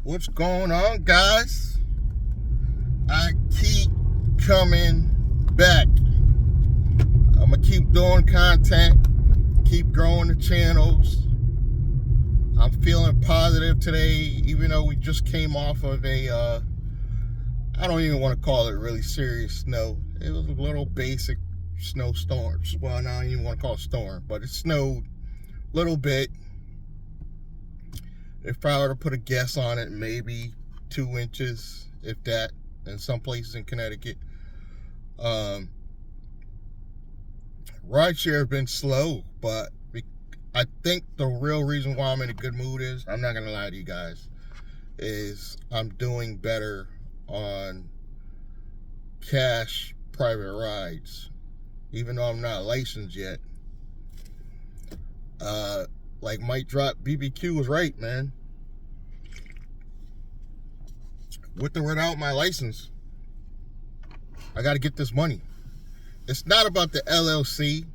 What's going on, guys? I keep coming back. I'm gonna keep doing content, keep growing the channels. I'm feeling positive today, even though we just came off of a I don't even want to call it really serious snow. It was a little basic snowstorm. Well, I don't even want to call it storm, but it snowed a little bit. If I were to put a guess on it, maybe 2 inches, if that, in some places in Connecticut. Rideshare has been slow, but I think the real reason why I'm in a good mood is, I'm not going to lie to you guys, is I'm doing better on cash private rides, even though I'm not licensed yet. Like Mike Drop BBQ was right, man. With or without my license, I got to get this money. It's not about the LLC.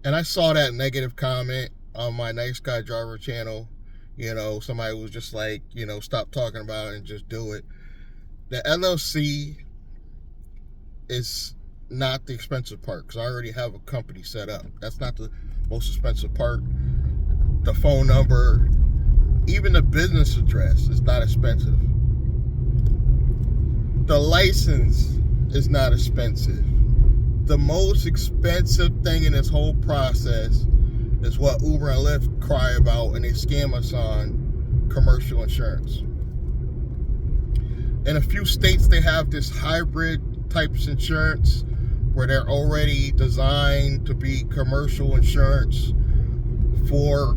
And I saw that negative comment on my Nice Guy Driver channel. You know, somebody was just like, you know, stop talking about it and just do it. The LLC is not the expensive part, because I already have a company set up. That's not the most expensive part. The phone number, even the business address is not expensive. The license is not expensive. The most expensive thing in this whole process is what Uber and Lyft cry about, and they scam us on commercial insurance. In a few states, they have this hybrid types insurance where they're already designed to be commercial insurance for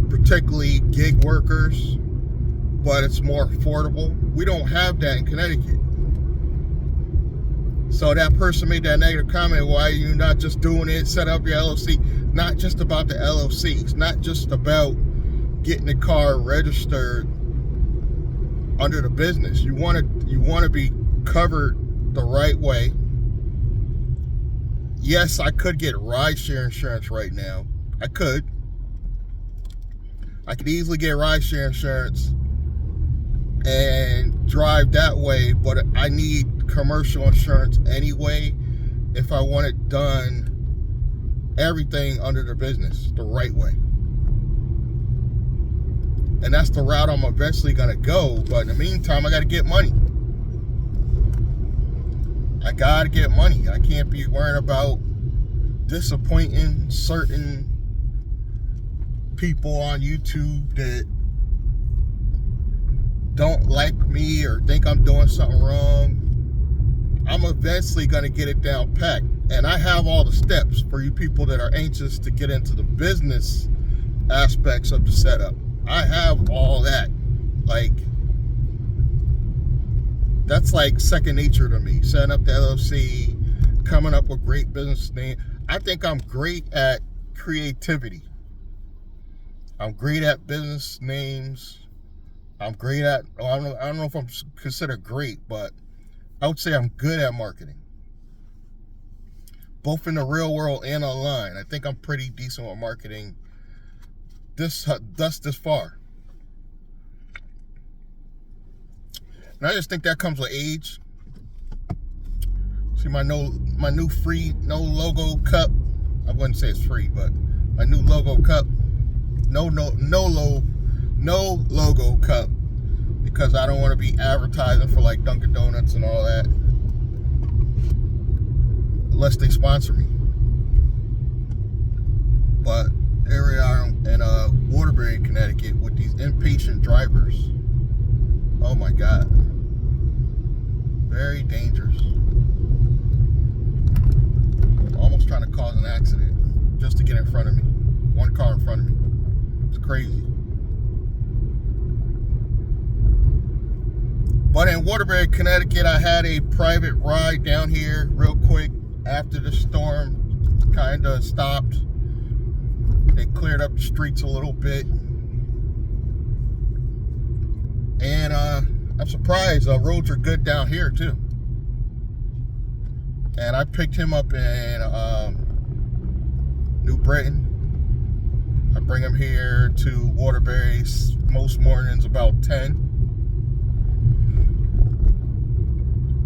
particularly gig workers, but it's more affordable. We don't have that in Connecticut. So that person made that negative comment, why are you not just doing it, set up your LLC? Not just about the LLC. It's not just about getting the car registered under the business. You want to be covered the right way. Yes, I could get rideshare insurance right now. I could easily get rideshare insurance and drive that way, but I need commercial insurance anyway if I want it done, everything under the business the right way. And that's the route I'm eventually gonna go, but in the meantime, I gotta get money. I gotta get money. I can't be worrying about disappointing certain people on YouTube that don't like me or think I'm doing something wrong. I'm eventually going to get it down packed. And I have all the steps for you people that are anxious to get into the business aspects of the setup. I have all that. Like, that's like second nature to me. Setting up the LLC, coming up with great business name. I think I'm great at creativity. I'm great at business names. I'm great at, I don't know if I'm considered great, but I would say I'm good at marketing. Both in the real world and online. I think I'm pretty decent with marketing thus far. And I just think that comes with age. See my new free no logo cup. I wouldn't say it's free, but my new logo cup. No logo cup, because I don't want to be advertising for like Dunkin' Donuts and all that, unless they sponsor me. But here we are in Waterbury, Connecticut, with these impatient drivers. Oh my God, very dangerous. Almost trying to cause an accident just to get in front of me. One car in front of me. It's crazy. But in Waterbury, Connecticut, I had a private ride down here real quick after the storm kind of stopped. They cleared up the streets a little bit. And I'm surprised roads are good down here too. And I picked him up in New Britain. I bring him here to Waterbury, most mornings about 10.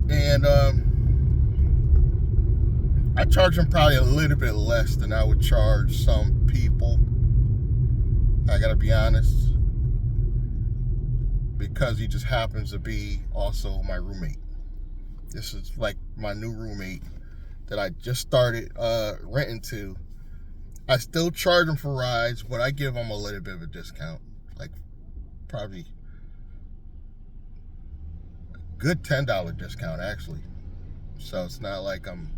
And I charge him probably a little bit less than I would charge some people. I gotta be honest. Because he just happens to be also my roommate. This is like my new roommate that I just started renting to. I still charge him for rides, but I give him a little bit of a discount. Like probably a good $10 discount actually. So it's not like I'm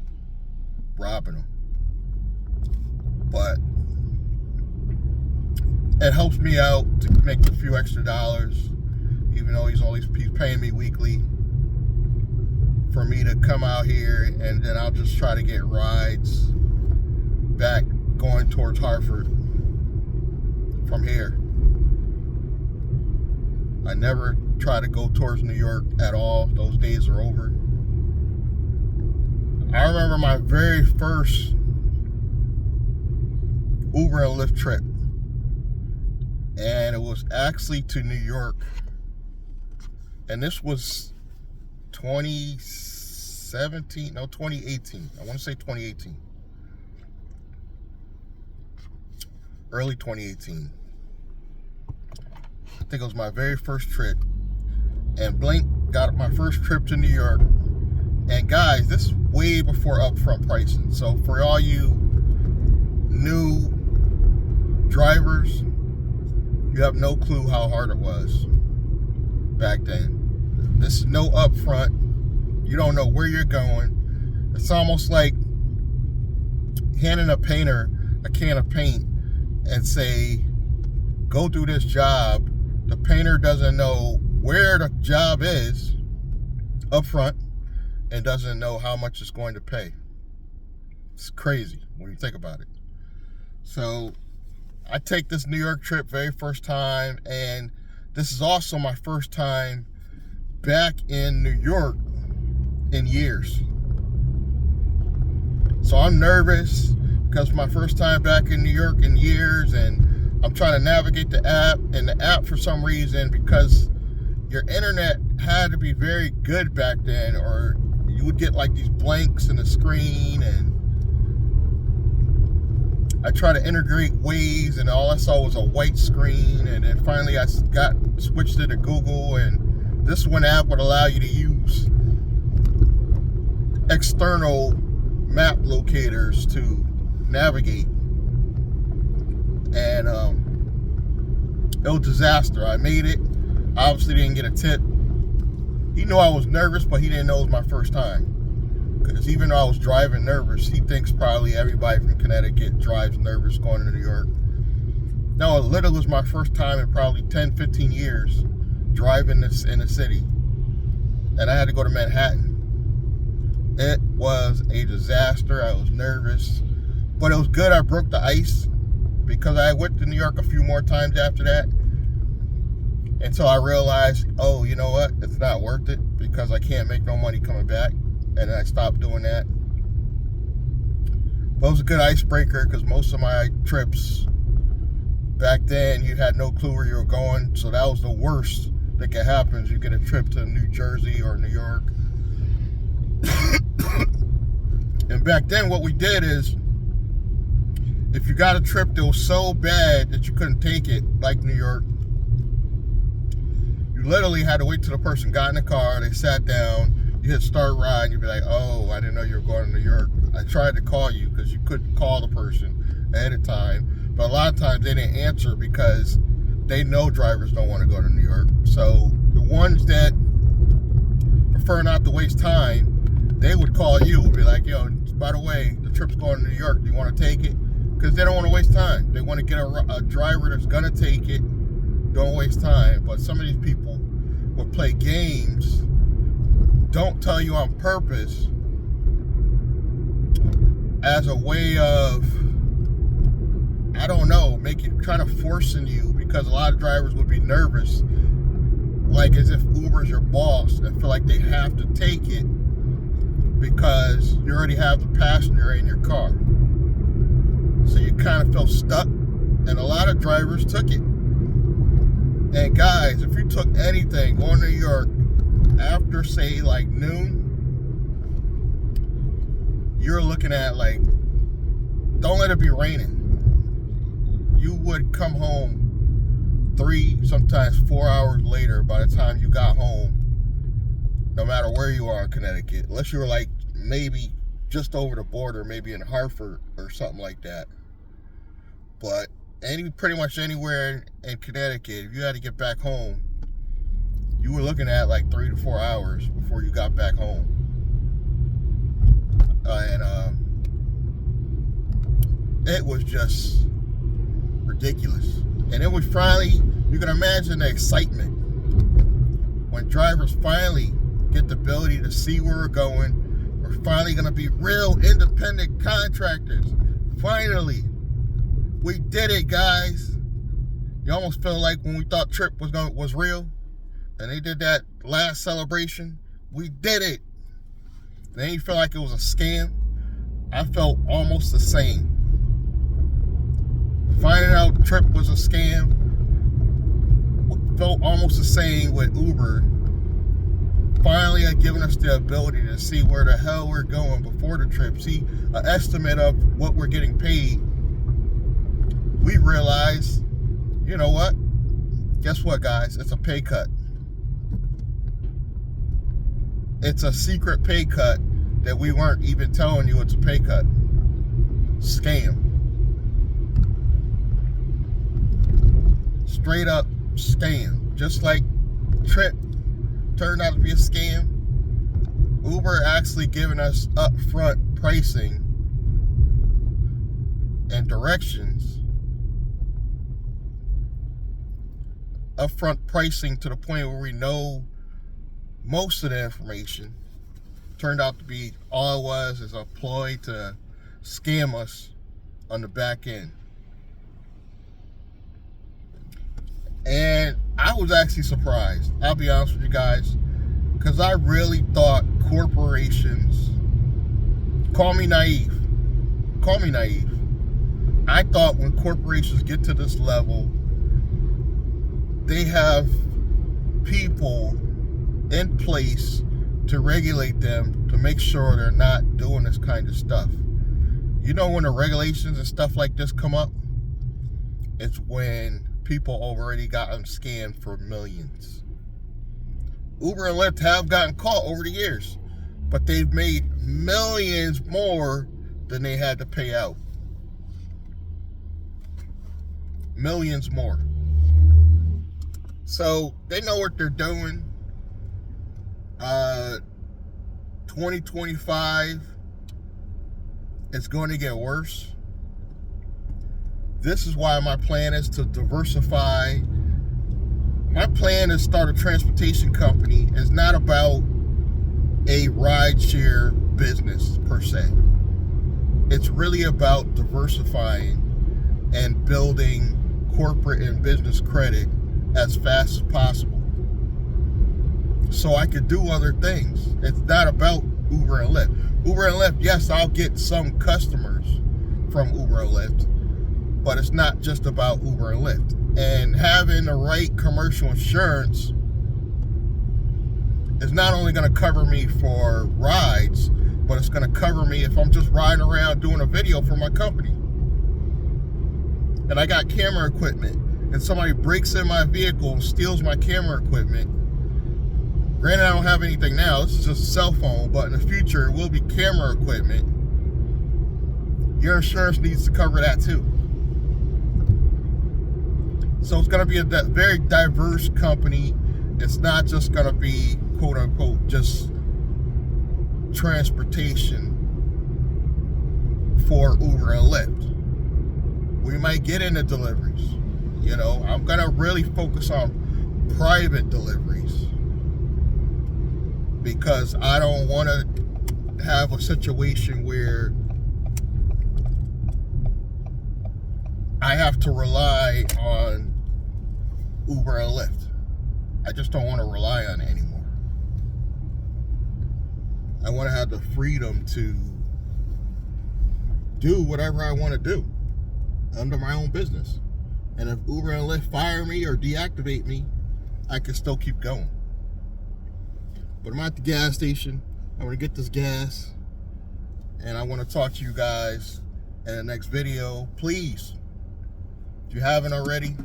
robbing him. But it helps me out to make a few extra dollars, even though he's paying me weekly for me to come out here, and then I'll just try to get rides back going towards Hartford from here. I never try to go towards New York at all. Those days are over. I remember my very first Uber and Lyft trip, and it was actually to New York, and this was 2018. I want to say 2018. Early 2018. I think it was my very first trip. And Blink got my first trip to New York. And guys, this is way before upfront pricing. So for all you new drivers, you have no clue how hard it was back then. This is no upfront. You don't know where you're going. It's almost like handing a painter a can of paint and say, go do this job. The painter doesn't know where the job is up front and doesn't know how much it's going to pay. It's crazy when you think about it. So I take this New York trip very first time, and this is also my first time back in New York in years. So I'm nervous because it's my first time back in New York in years, and I'm trying to navigate the app, and the app for some reason, because your internet had to be very good back then, or you would get like these blanks in the screen, and I tried to integrate Waze, and all I saw was a white screen, and then finally I switched it to Google, and this one app would allow you to use external map locators to navigate. And it was a disaster. I made it. I obviously didn't get a tip. He knew I was nervous, but he didn't know it was my first time. Because even though I was driving nervous, he thinks probably everybody from Connecticut drives nervous going to New York. No, it literally was my first time in probably 10, 15 years driving this in the city. And I had to go to Manhattan. It was a disaster. I was nervous. But it was good I broke the ice, because I went to New York a few more times after that. Until I realized, oh, you know what? It's not worth it, because I can't make no money coming back. And I stopped doing that. But it was a good icebreaker, because most of my trips back then, you had no clue where you were going. So that was the worst that could happen, is you get a trip to New Jersey or New York. And back then what we did is, if you got a trip that was so bad that you couldn't take it, like New York, you literally had to wait till the person got in the car, they sat down, you hit start ride, and you'd be like, oh, I didn't know you were going to New York. I tried to call you, because you couldn't call the person ahead of time, but a lot of times they didn't answer because they know drivers don't want to go to New York. So the ones that prefer not to waste time, they would call you and be like, yo, by the way, the trip's going to New York, do you want to take it? Because they don't want to waste time. They want to get a driver that's going to take it. Don't waste time. But some of these people will play games, don't tell you on purpose, as a way of, I don't know, trying to forcing you, because a lot of drivers would be nervous, like as if Uber's your boss, and feel like they have to take it because you already have the passenger in your car. So you kind of feel stuck, and a lot of drivers took it. And guys, if you took anything going to New York after, say, like noon, you're looking at like, don't let it be raining. You would come home 3, sometimes 4 hours later by the time you got home, no matter where you are in Connecticut, unless you were like maybe just over the border, maybe in Hartford or something like that. But pretty much anywhere in Connecticut, if you had to get back home, you were looking at like 3 to 4 hours before you got back home. It was just ridiculous. And it was finally, you can imagine the excitement when drivers finally get the ability to see where we're going. We're finally going to be real independent contractors. Finally. We did it, guys. You almost feel like when we thought Trip was real, and they did that last celebration, we did it. And then you feel like it was a scam. I felt almost the same. Finding out Trip was a scam felt almost the same with Uber. Finally had given us the ability to see where the hell we're going before the trip, see an estimate of what we're getting paid. We realized, you know what? Guess what, guys? It's a pay cut. It's a secret pay cut that we weren't even telling you it's a pay cut. Scam. Straight up scam. Just like Trip turned out to be a scam, Uber actually giving us upfront pricing and directions. Upfront pricing to the point where we know most of the information. Turned out to be all it was is a ploy to scam us on the back end. And I was actually surprised, I'll be honest with you guys, because I really thought corporations, call me naive, I thought when corporations get to this level, they have people in place to regulate them to make sure they're not doing this kind of stuff. You know, when the regulations and stuff like this come up, it's when people already gotten scammed for millions. Uber and Lyft have gotten caught over the years, but they've made millions more than they had to pay out. Millions more. So they know what they're doing. 2025, it's going to get worse. This is why my plan is to diversify. My plan is to start a transportation company. It's not about a rideshare business per se. It's really about diversifying and building corporate and business credit as fast as possible so I could do other things. It's not about Uber and Lyft. Uber and Lyft, yes, I'll get some customers from Uber and Lyft, but it's not just about Uber and Lyft. And having the right commercial insurance is not only going to cover me for rides, but it's going to cover me if I'm just riding around doing a video for my company. And I got camera equipment, and somebody breaks in my vehicle and steals my camera equipment. Granted, I don't have anything now. This is just a cell phone, but in the future, it will be camera equipment. Your insurance needs to cover that too. So it's going to be a very diverse company. It's not just going to be, quote unquote, just transportation for Uber and Lyft. We might get into deliveries. You know, I'm going to really focus on private deliveries because I don't want to have a situation where I have to rely on Uber and Lyft. I just don't want to rely on it anymore. I want to have the freedom to do whatever I want to do under my own business. And if Uber and Lyft fire me or deactivate me, I can still keep going. But I'm at the gas station. I'm gonna get this gas, and I want to talk to you guys in the next video. Please, if you haven't already,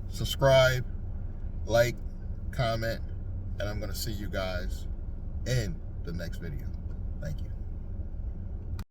subscribe, like, comment, and I'm gonna see you guys in the next video. Thank you.